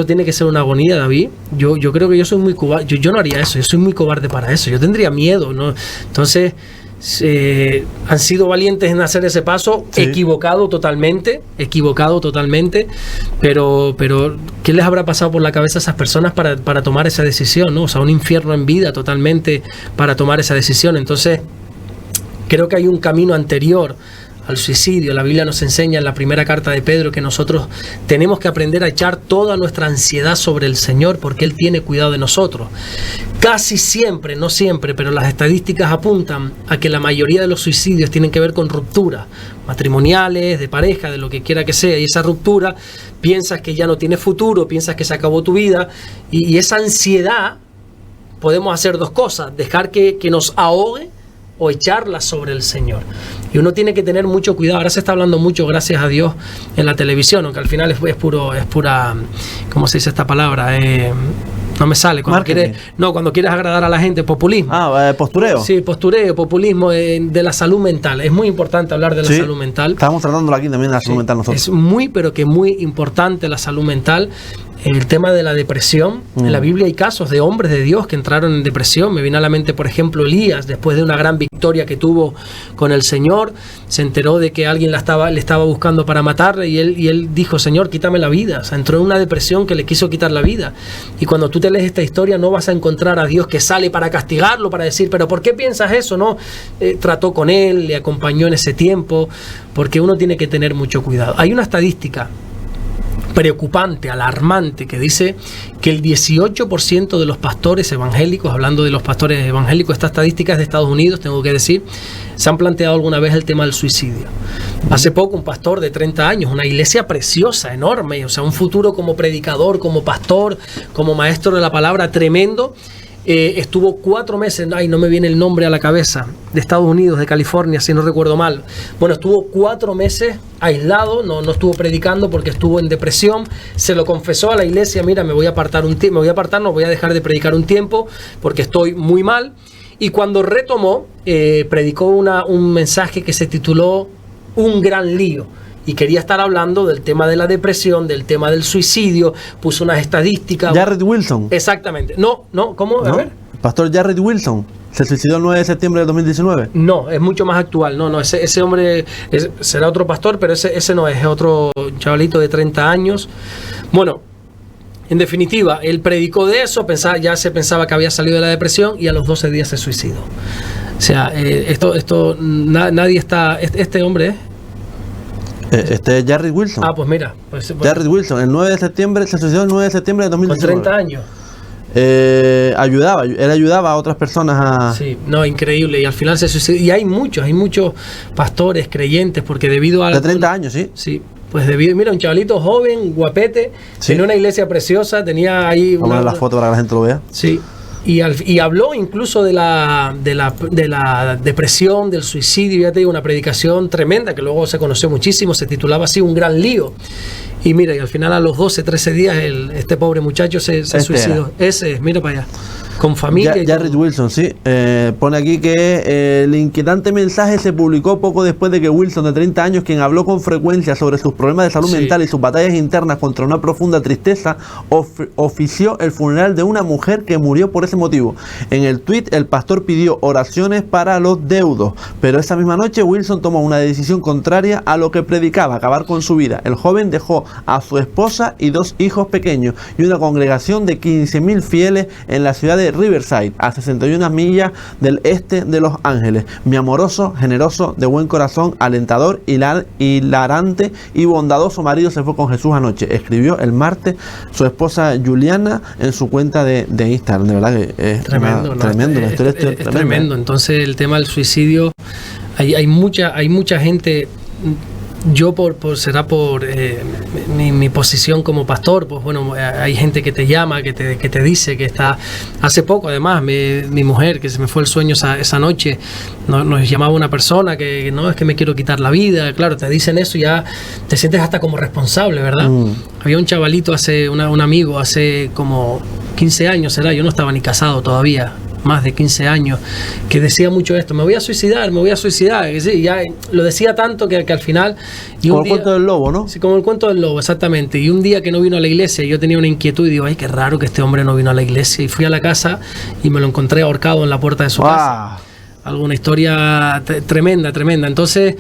tiene que ser una agonía, David. Yo creo que yo soy muy cobarde. Yo no haría eso, yo soy muy cobarde para eso. Yo tendría miedo, ¿no? Entonces han sido valientes en hacer ese paso, sí. equivocado totalmente, pero ¿qué les habrá pasado por la cabeza a esas personas para tomar esa decisión, ¿no? O sea, un infierno en vida totalmente para tomar esa decisión. Entonces creo que hay un camino anterior al suicidio. La Biblia nos enseña en la primera carta de Pedro que nosotros tenemos que aprender a echar toda nuestra ansiedad sobre el Señor, porque Él tiene cuidado de nosotros. Casi siempre, no siempre, pero las estadísticas apuntan a que la mayoría de los suicidios tienen que ver con rupturas matrimoniales, de pareja, de lo que quiera que sea, y esa ruptura, piensas que ya no tiene futuro, piensas que se acabó tu vida, y esa ansiedad, podemos hacer dos cosas: dejar que nos ahogue o echarla sobre el Señor. Y uno tiene que tener mucho cuidado. Ahora se está hablando mucho, gracias a Dios, en la televisión, aunque al final es pura, ¿cómo se dice esta palabra? No me sale. Cuando quieres agradar a la gente, populismo. Postureo. Sí, postureo, populismo de la salud mental. Es muy importante hablar de la salud mental. Estamos tratando aquí también de la salud mental nosotros. Es muy, pero que muy importante la salud mental. El tema de la depresión. En la Biblia hay casos de hombres de Dios que entraron en depresión. Me viene a la mente, por ejemplo, Elías, después de una gran victoria que tuvo con el Señor, se enteró de que alguien le estaba buscando para matarle, y él dijo: Señor, quítame la vida. O sea, entró en una depresión que le quiso quitar la vida. Y cuando tú te lees esta historia, no vas a encontrar a Dios que sale para castigarlo, para decir, pero ¿por qué piensas eso? No, trató con él, le acompañó en ese tiempo, porque uno tiene que tener mucho cuidado. Hay una estadística preocupante, alarmante, que dice que el 18% de los pastores evangélicos, hablando de los pastores evangélicos, esta estadística es de Estados Unidos, tengo que decir, se han planteado alguna vez el tema del suicidio. Hace poco un pastor de 30 años, una iglesia preciosa, enorme, o sea, un futuro como predicador, como pastor, como maestro de la palabra tremendo, estuvo 4 meses, no me viene el nombre a la cabeza, de Estados Unidos, de California, si no recuerdo mal. Bueno, estuvo 4 meses aislado, no estuvo predicando porque estuvo en depresión. Se lo confesó a la iglesia: mira, voy a dejar de predicar un tiempo porque estoy muy mal. Y cuando retomó, predicó un mensaje que se tituló Un gran lío. Y quería estar hablando del tema de la depresión, del tema del suicidio, puso unas estadísticas. Jared Wilson. Exactamente. ¿Cómo? ¿No? A ver. Pastor Jared Wilson. ¿Se suicidó el 9 de septiembre de 2019? No, es mucho más actual. No, ese hombre será otro pastor, pero ese no es otro chavalito de 30 años. Bueno, en definitiva, él predicó de eso, ya se pensaba que había salido de la depresión, y a los 12 días se suicidó. O sea, nadie está... Este hombre... Este es Jared Wilson. Pues mira. Jared Wilson, el 9 de septiembre, se suicidó el 9 de septiembre de 2019. Con 30 años. él ayudaba a otras personas a... Sí, no, increíble. Y al final se suicidó. Y hay muchos pastores, creyentes, porque debido a... De 30 años, sí. Sí, pues mira, un chavalito joven, guapete, tenía una iglesia preciosa, tenía ahí... Vamos a ver la foto para que la gente lo vea. Sí. Y habló incluso de la depresión, del suicidio, ya te digo, una predicación tremenda que luego se conoció muchísimo, se titulaba así Un Gran Lío. Y mira, y al final a los 12, 13 días este pobre muchacho se suicidó. Ese, mira para allá. Con familia. Jarrett Wilson, sí. Pone aquí que el inquietante mensaje se publicó poco después de que Wilson, de 30 años, quien habló con frecuencia sobre sus problemas de salud mental y sus batallas internas contra una profunda tristeza, ofició el funeral de una mujer que murió por ese motivo. En el tuit, el pastor pidió oraciones para los deudos, pero esa misma noche Wilson tomó una decisión contraria a lo que predicaba, acabar con su vida. El joven dejó a su esposa y 2 hijos pequeños y una congregación de 15.000 fieles en la ciudad de Riverside, a 61 millas del este de Los Ángeles. Mi amoroso, generoso, de buen corazón, alentador, hilarante y bondadoso marido se fue con Jesús anoche, escribió el martes su esposa Juliana en su cuenta de Instagram. De verdad que es tremendo, es tremendo. Entonces el tema del suicidio, hay mucha gente. Yo será por mi posición como pastor, pues bueno, hay gente que te llama, que te dice que está. Hace poco, además, mi mujer, que se me fue el sueño esa noche, nos llamaba una persona que no, es que me quiero quitar la vida. Claro, te dicen eso y ya te sientes hasta como responsable, ¿verdad? Había un chavalito, un amigo, hace como 15 años, será, yo no estaba ni casado todavía, más de 15 años, que decía mucho esto: me voy a suicidar, que sí, ya lo decía tanto que al final... Como el cuento del lobo, ¿no? Sí, como el cuento del lobo, exactamente. Y un día que no vino a la iglesia, yo tenía una inquietud y digo, ay, qué raro que este hombre no vino a la iglesia, y fui a la casa y me lo encontré ahorcado en la puerta de su casa. Alguna historia tremenda. Entonces,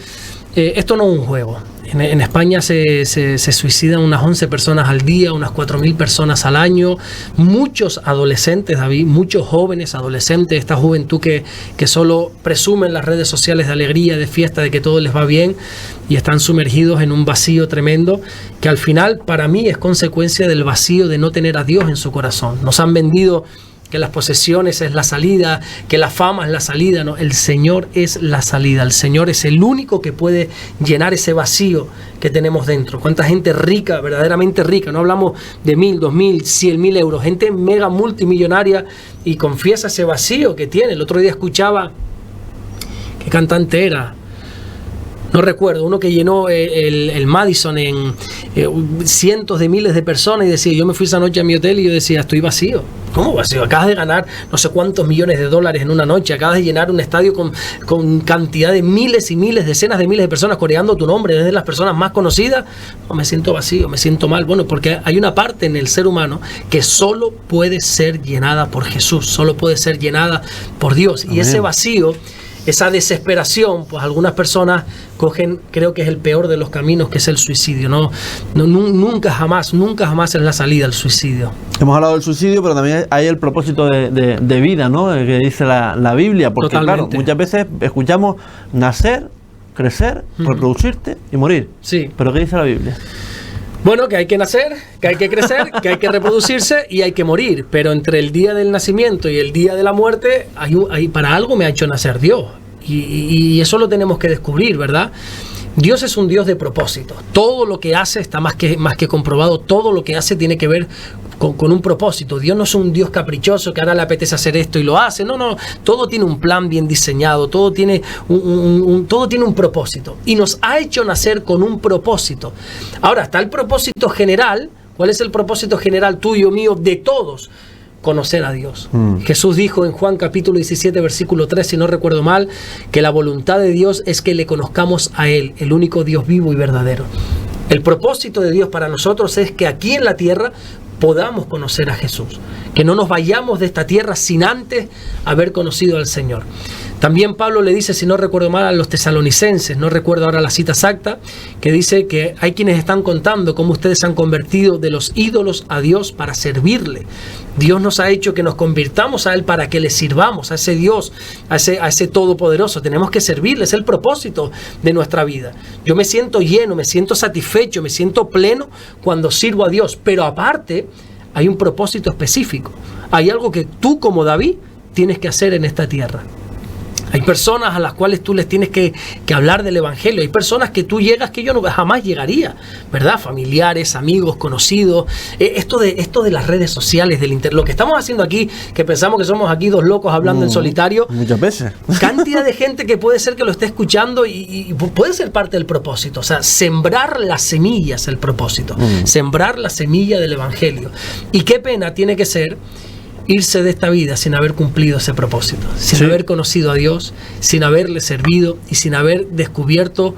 esto no es un juego. En España se suicidan unas 11 personas al día, unas 4.000 personas al año, muchos adolescentes, David, muchos jóvenes adolescentes, esta juventud que solo presume en las redes sociales de alegría, de fiesta, de que todo les va bien, y están sumergidos en un vacío tremendo que al final para mí es consecuencia del vacío de no tener a Dios en su corazón. Nos han vendido que las posesiones es la salida, que la fama es la salida. No, el Señor es la salida. El Señor es el único que puede llenar ese vacío que tenemos dentro. ¿Cuánta gente rica, verdaderamente rica? No hablamos de 1.000, 2.000, 100.000 euros. Gente mega multimillonaria y confiesa ese vacío que tiene. El otro día escuchaba, ¿qué cantante era? No recuerdo, uno que llenó el Madison en cientos de miles de personas y decía, yo me fui esa noche a mi hotel y yo decía, estoy vacío. ¿Cómo vacío? Acabas de ganar no sé cuántos millones de dólares en una noche, acabas de llenar un estadio con cantidad de miles y miles, decenas de miles de personas coreando tu nombre, desde las personas más conocidas. No, me siento vacío, me siento mal. Bueno, porque hay una parte en el ser humano que solo puede ser llenada por Jesús, solo puede ser llenada por Dios. Amén. Y ese vacío, esa desesperación, pues algunas personas cogen, creo que es el peor de los caminos, que es el suicidio. Nunca jamás es la salida el suicidio. Hemos hablado del suicidio, pero también hay el propósito de vida, ¿no? Que dice la Biblia, porque claro, muchas veces escuchamos nacer, crecer, reproducirte y morir. Sí. ¿Pero qué dice la Biblia? Bueno, que hay que nacer, que hay que crecer, que hay que reproducirse y hay que morir. Pero entre el día del nacimiento y el día de la muerte, para algo me ha hecho nacer Dios. Y eso lo tenemos que descubrir, ¿verdad? Dios es un Dios de propósito. Todo lo que hace está más que comprobado. Todo lo que hace tiene que ver con un propósito. Dios no es un Dios caprichoso que ahora le apetece hacer esto y lo hace. No. Todo tiene un plan bien diseñado. Todo tiene un propósito. Y nos ha hecho nacer con un propósito. Ahora, está el propósito general. ¿Cuál es el propósito general tuyo, mío, de todos? Conocer a Dios. Jesús dijo en Juan capítulo 17 versículo 3, si no recuerdo mal, que la voluntad de Dios es que le conozcamos a Él, el único Dios vivo y verdadero. El propósito de Dios para nosotros es que aquí en la tierra podamos conocer a Jesús, que no nos vayamos de esta tierra sin antes haber conocido al Señor. También Pablo le dice, si no recuerdo mal, a los tesalonicenses, no recuerdo ahora la cita exacta, que dice que hay quienes están contando cómo ustedes se han convertido de los ídolos a Dios para servirle. Dios nos ha hecho que nos convirtamos a Él para que le sirvamos, a ese Dios, a ese Todopoderoso. Tenemos que servirle, es el propósito de nuestra vida. Yo me siento lleno, me siento satisfecho, me siento pleno cuando sirvo a Dios, pero aparte hay un propósito específico. hay algo que tú como David tienes que hacer en esta tierra. Hay personas a las cuales tú les tienes que hablar del evangelio. Hay personas que tú llegas que yo jamás llegaría, ¿verdad? Familiares, amigos, conocidos. Esto de las redes sociales, lo que estamos haciendo aquí, que pensamos que somos aquí dos locos hablando en solitario. Muchas veces. Cantidad de gente que puede ser que lo esté escuchando y puede ser parte del propósito. O sea, sembrar las semillas, el propósito. Sembrar la semilla del evangelio. Y qué pena tiene que ser irse de esta vida sin haber cumplido ese propósito, sin haber conocido a Dios, sin haberle servido y sin haber descubierto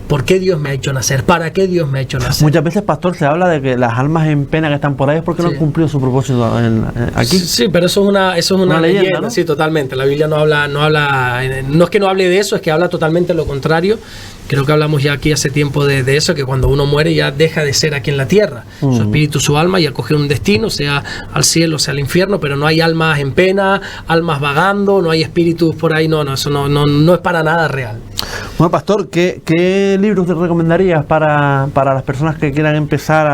por qué Dios me ha hecho nacer, para qué Dios me ha hecho nacer. Muchas veces, pastor, se habla de que las almas en pena que están por ahí es porque no han cumplido su propósito aquí. Sí, pero eso es una leyenda, ¿no? Sí, totalmente. La Biblia no habla, no es que no hable de eso, es que habla totalmente lo contrario. Creo que hablamos ya aquí hace tiempo de eso, que cuando uno muere ya deja de ser aquí en la tierra. Su espíritu, su alma, y al coger un destino, sea al cielo, sea al infierno, pero no hay almas en pena, almas vagando, no hay espíritus por ahí, eso no es para nada real. Bueno, pastor, ¿qué libros te recomendarías para las personas que quieran empezar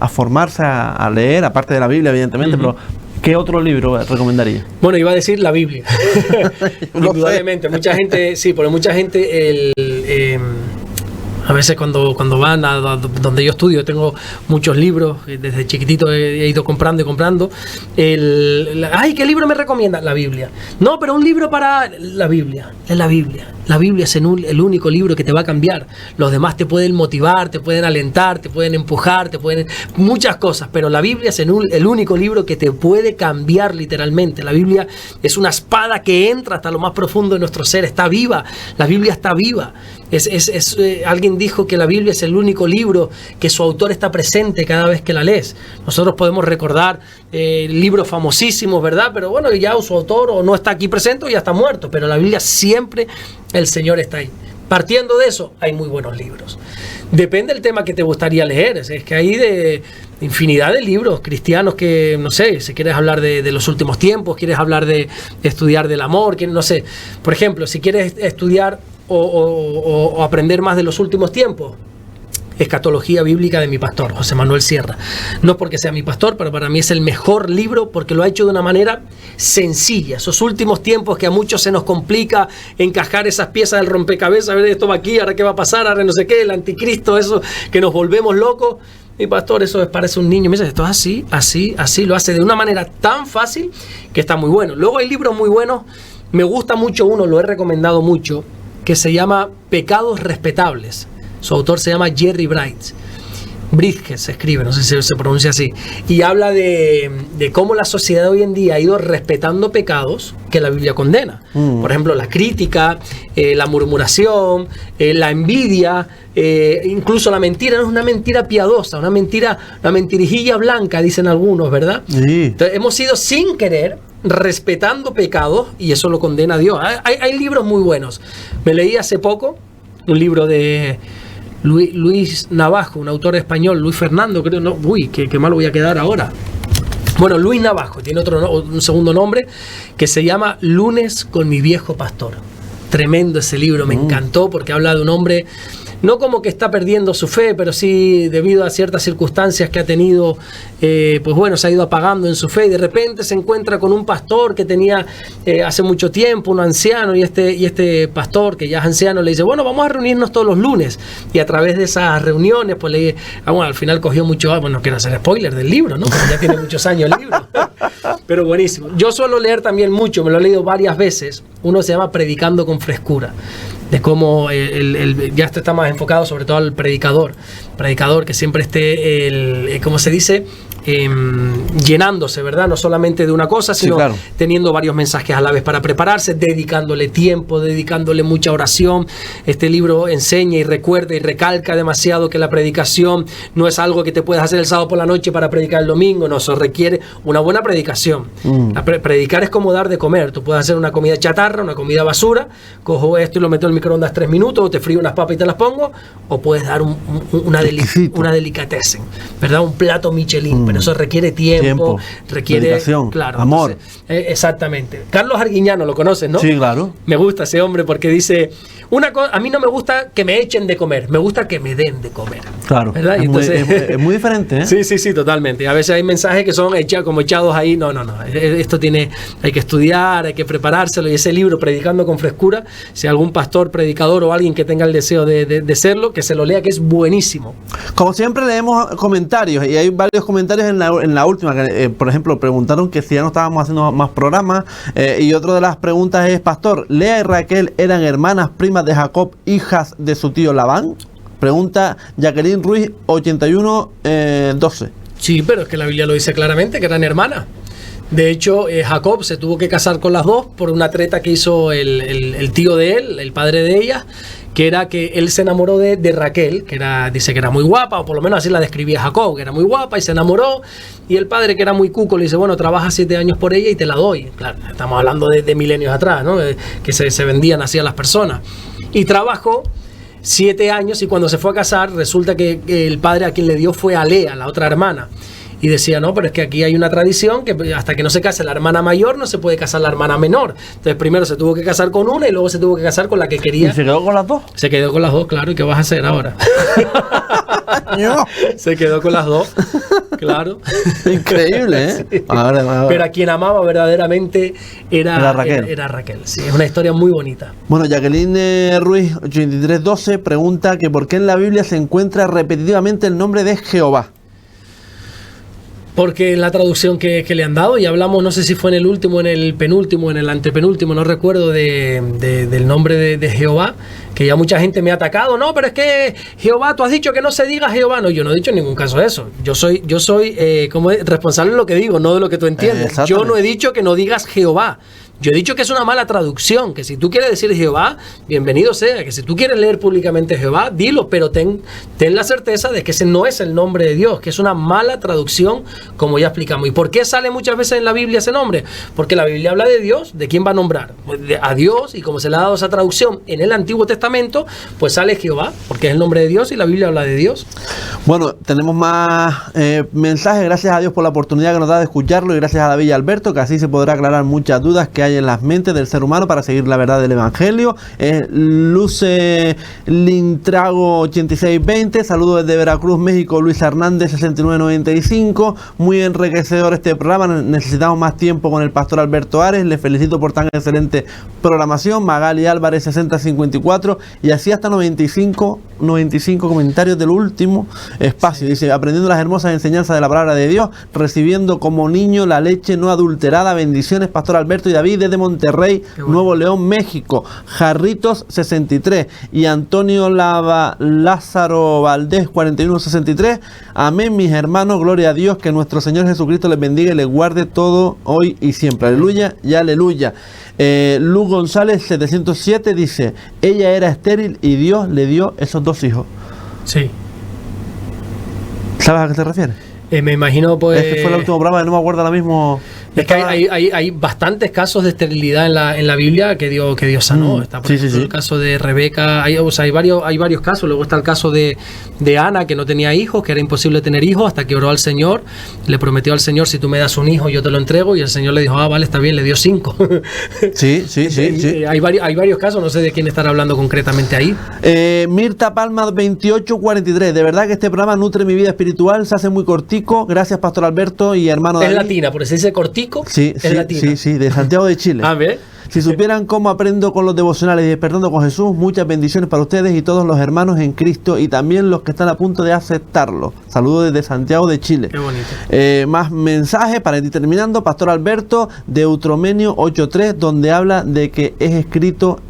a formarse, a leer, aparte de la Biblia, evidentemente, pero ¿qué otro libro recomendaría? Bueno, iba a decir la Biblia. Indudablemente. Mucha gente, sí, porque mucha gente a veces cuando van a donde yo estudio, tengo muchos libros, desde chiquitito he ido comprando y comprando. ¡Ay, qué libro me recomienda! La Biblia. No, pero un libro para la Biblia. Es la Biblia. La Biblia es el único libro que te va a cambiar. Los demás te pueden motivar, te pueden alentar, te pueden empujar, muchas cosas, pero la Biblia es el único libro que te puede cambiar literalmente. La Biblia es una espada que entra hasta lo más profundo de nuestro ser, está viva. La Biblia está viva. Alguien dijo que la Biblia es el único libro que su autor está presente cada vez que la lees. Nosotros podemos recordar libros famosísimos, ¿verdad? Pero bueno, ya su autor o no está aquí presente o ya está muerto, pero la Biblia siempre el Señor está ahí. Partiendo de eso, hay muy buenos libros. Depende del tema que te gustaría leer. Es que hay de infinidad de libros cristianos que, no sé, si quieres hablar de los últimos tiempos, quieres hablar de estudiar del amor, no sé. Por ejemplo, si quieres estudiar o aprender más de los últimos tiempos, Escatología Bíblica de mi pastor, José Manuel Sierra. No porque sea mi pastor, pero para mí es el mejor libro porque lo ha hecho de una manera sencilla. Esos últimos tiempos que a muchos se nos complica encajar esas piezas del rompecabezas, a ver, esto va aquí, ahora qué va a pasar, ahora no sé qué, el anticristo, eso que nos volvemos locos. Mi pastor, eso parece un niño. Me dice, esto es así, lo hace de una manera tan fácil que está muy bueno. Luego hay libros muy buenos, me gusta mucho uno, lo he recomendado mucho, que se llama Pecados Respetables. Su autor se llama Jerry Bridges se escribe, no sé si se pronuncia así, y habla de cómo la sociedad hoy en día ha ido respetando pecados que la Biblia condena. Por ejemplo, la crítica, la murmuración, la envidia, incluso la mentira. No es una mentira piadosa, una mentirijilla blanca, dicen algunos, ¿verdad? Sí. Entonces, hemos ido sin querer respetando pecados y eso lo condena a Dios. Hay libros muy buenos. Me leí hace poco un libro de Luis Navajo, un autor español, Luis Fernando, creo, no, qué mal voy a quedar ahora. Bueno, Luis Navajo, tiene un segundo nombre, que se llama Lunes con mi viejo pastor. Tremendo ese libro, me encantó, porque habla de un hombre, no como que está perdiendo su fe, pero sí debido a ciertas circunstancias que ha tenido, pues bueno, se ha ido apagando en su fe y de repente se encuentra con un pastor que tenía hace mucho tiempo, un anciano, y este pastor que ya es anciano le dice, bueno, vamos a reunirnos todos los lunes, y a través de esas reuniones, pues al final cogió mucho, bueno, no quiero hacer spoiler del libro, ¿no? Porque ya tiene muchos años el libro, pero buenísimo. Yo suelo leer también mucho, me lo he leído varias veces, uno se llama Predicando con Frescura, de cómo ya está más enfocado sobre todo al predicador que siempre esté, ¿cómo se dice? Llenándose, ¿verdad? No solamente de una cosa, sino teniendo varios mensajes a la vez para prepararse, dedicándole tiempo, dedicándole mucha oración. Este libro enseña y recuerda y recalca demasiado que la predicación no es algo que te puedes hacer el sábado por la noche para predicar el domingo, no, eso requiere una buena predicación. Predicar es como dar de comer, tú puedes hacer una comida chatarra, una comida basura, cojo esto y lo meto en al microondas 3 minutos, o te frío unas papas y te las pongo, o puedes dar una delicatessen, ¿verdad? Un plato Michelin, pero eso requiere tiempo, requiere dedicación, claro, amor. Entonces, exactamente. Carlos Arguiñano, lo conoces, ¿no? Sí, claro. Me gusta ese hombre porque dice, a mí no me gusta que me echen de comer, me gusta que me den de comer. Claro. ¿Verdad? Es, Entonces, es muy diferente, ¿eh? Sí, totalmente. A veces hay mensajes que son como echados ahí. No. Esto hay que estudiar, hay que preparárselo. Y ese libro, Predicando con Frescura, si algún pastor, predicador o alguien que tenga el deseo de serlo, que se lo lea, que es buenísimo. Como siempre leemos comentarios, y hay varios comentarios en la última, que, por ejemplo, preguntaron que si ya no estábamos haciendo más programas, y otra de las preguntas es, pastor, ¿Lea y Raquel eran hermanas primas de Jacob, hijas de su tío Labán? Pregunta Jacqueline Ruiz, 8112. Sí, pero es que la Biblia lo dice claramente, que eran hermanas. De hecho, Jacob se tuvo que casar con las dos por una treta que hizo el tío de él, el padre de ella, que era que él se enamoró de Raquel, dice que era muy guapa, o por lo menos así la describía Jacob, que era muy guapa, y se enamoró, y el padre, que era muy cuco, le dice, bueno, trabaja 7 años por ella y te la doy. Claro, estamos hablando de milenios atrás, ¿no? Que se vendían así a las personas. Y trabajó 7 años, y cuando se fue a casar, resulta que el padre a quien le dio fue a Lea, la otra hermana. Y decía, no, pero es que aquí hay una tradición que hasta que no se case la hermana mayor, no se puede casar la hermana menor. Entonces primero se tuvo que casar con una y luego se tuvo que casar con la que quería. ¿Y se quedó con las dos? Se quedó con las dos, claro. ¿Y qué vas a hacer ahora? No. Se quedó con las dos, claro. Increíble, ¿eh? Sí. Ahora. Pero a quien amaba verdaderamente era Raquel. Era Raquel, sí. Es una historia muy bonita. Bueno, Jacqueline Ruiz, 8312, pregunta que por qué en la Biblia se encuentra repetitivamente el nombre de Jehová. Porque en la traducción que le han dado, y hablamos, no sé si fue en el último, en el penúltimo, en el antepenúltimo, no recuerdo, del nombre de Jehová, que ya mucha gente me ha atacado. No, pero es que Jehová, tú has dicho que no se diga Jehová. No, yo no he dicho en ningún caso eso. Yo soy responsable de lo que digo, no de lo que tú entiendes. Yo no he dicho que no digas Jehová. Yo he dicho que es una mala traducción, que si tú quieres decir Jehová, bienvenido sea, que si tú quieres leer públicamente Jehová, dilo, pero ten la certeza de que ese no es el nombre de Dios, que es una mala traducción, como ya explicamos. ¿Y por qué sale muchas veces en la Biblia ese nombre? Porque la Biblia habla de Dios, ¿de quién va a nombrar? A Dios, y como se le ha dado esa traducción en el Antiguo Testamento, pues sale Jehová, porque es el nombre de Dios y la Biblia habla de Dios. Bueno, tenemos más mensajes. Gracias a Dios por la oportunidad que nos da de escucharlo, y gracias a David y Alberto, que así se podrá aclarar muchas dudas que hay en las mentes del ser humano para seguir la verdad del Evangelio. Luce Lintrago 8620, saludos desde Veracruz, México. Luis Hernández 6995, muy enriquecedor este programa, necesitamos más tiempo con el pastor Alberto Ares, le felicito por tan excelente programación. Magali Álvarez 6054, y así hasta 95 comentarios del último espacio. Dice, aprendiendo las hermosas enseñanzas de la palabra de Dios, recibiendo como niño la leche no adulterada. Bendiciones, pastor Alberto y David, desde Monterrey, Nuevo León, México. Jarritos 63 y Antonio Lázaro Valdés 4163. Amén, mis hermanos, gloria a Dios, que nuestro Señor Jesucristo les bendiga y les guarde todo hoy y siempre. Aleluya y aleluya. Luz González 707 dice, ella era estéril y Dios le dio esos 2 hijos. Sí. ¿Sabes a qué se refiere? Me imagino, pues... Este fue el último programa, no me acuerdo ahora mismo. Es que hay bastantes casos de esterilidad en la Biblia que Dios sanó. Está por ejemplo el caso de Rebeca, hay varios casos. Luego está el caso de Ana, que no tenía hijos, que era imposible tener hijos, hasta que oró al Señor, le prometió al Señor, si tú me das un hijo yo te lo entrego, y el Señor le dijo, vale, está bien, le dio 5. Sí. Hay varios casos, no sé de quién estar hablando concretamente ahí. Mirta Palma 2843, de verdad que este programa nutre mi vida espiritual, se hace muy cortico. Gracias, pastor Alberto y hermano David. Es latina, por eso se dice cortico. Sí, de Santiago de Chile. A ver. Si supieran cómo aprendo con los devocionales y despertando con Jesús, muchas bendiciones para ustedes y todos los hermanos en Cristo, y también los que están a punto de aceptarlo. Saludos desde Santiago de Chile. Qué bonito. Más mensajes para ir terminando. Pastor Alberto, Deuteronomio 8.3, donde habla de que escrito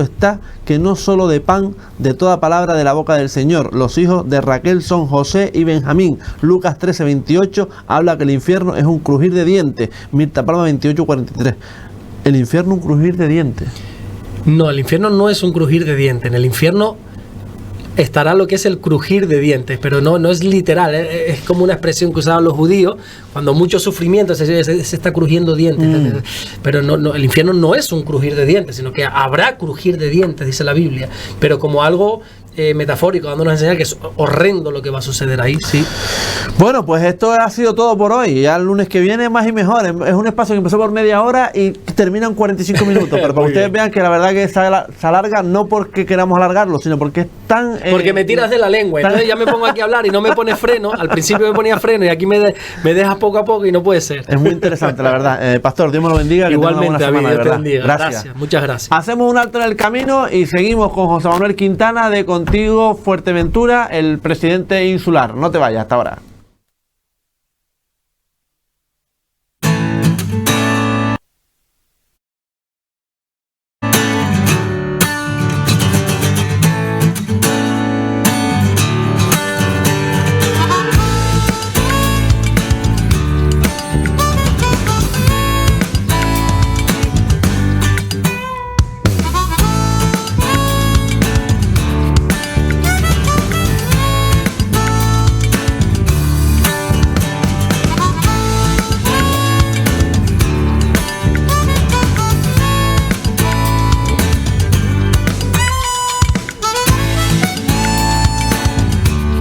está que no solo de pan, de toda palabra de la boca del Señor. Los hijos de Raquel son José y Benjamín. Lucas 13:28 habla que el infierno es un crujir de dientes. Mirta Palma 28:43. El infierno un crujir de dientes. No, el infierno no es un crujir de dientes. En el infierno estará lo que es el crujir de dientes, pero no es literal, es como una expresión que usaban los judíos cuando mucho sufrimiento se está crujiendo dientes. Pero el infierno no es un crujir de dientes, sino que habrá crujir de dientes, dice la Biblia, pero como algo metafórico, dándonos a enseñar que es horrendo lo que va a suceder ahí, sí. Bueno, pues esto ha sido todo por hoy. Ya el lunes que viene más y mejor. Es un espacio que empezó por media hora y termina en 45 minutos. Pero para que ustedes vean que la verdad que se alarga no porque queramos alargarlo, sino porque es tan... porque me tiras de la lengua. Entonces ya me pongo aquí a hablar y no me pones freno. Al principio me ponía freno y aquí me dejas poco a poco y no puede ser. Es muy interesante, la verdad. Pastor, Dios me lo bendiga. Igualmente, David, Dios te bendiga. Gracias, muchas gracias. Hacemos un alto en el camino y seguimos con José Manuel Quintana de Contigo Fuerteventura, el presidente insular. No te vayas, hasta ahora.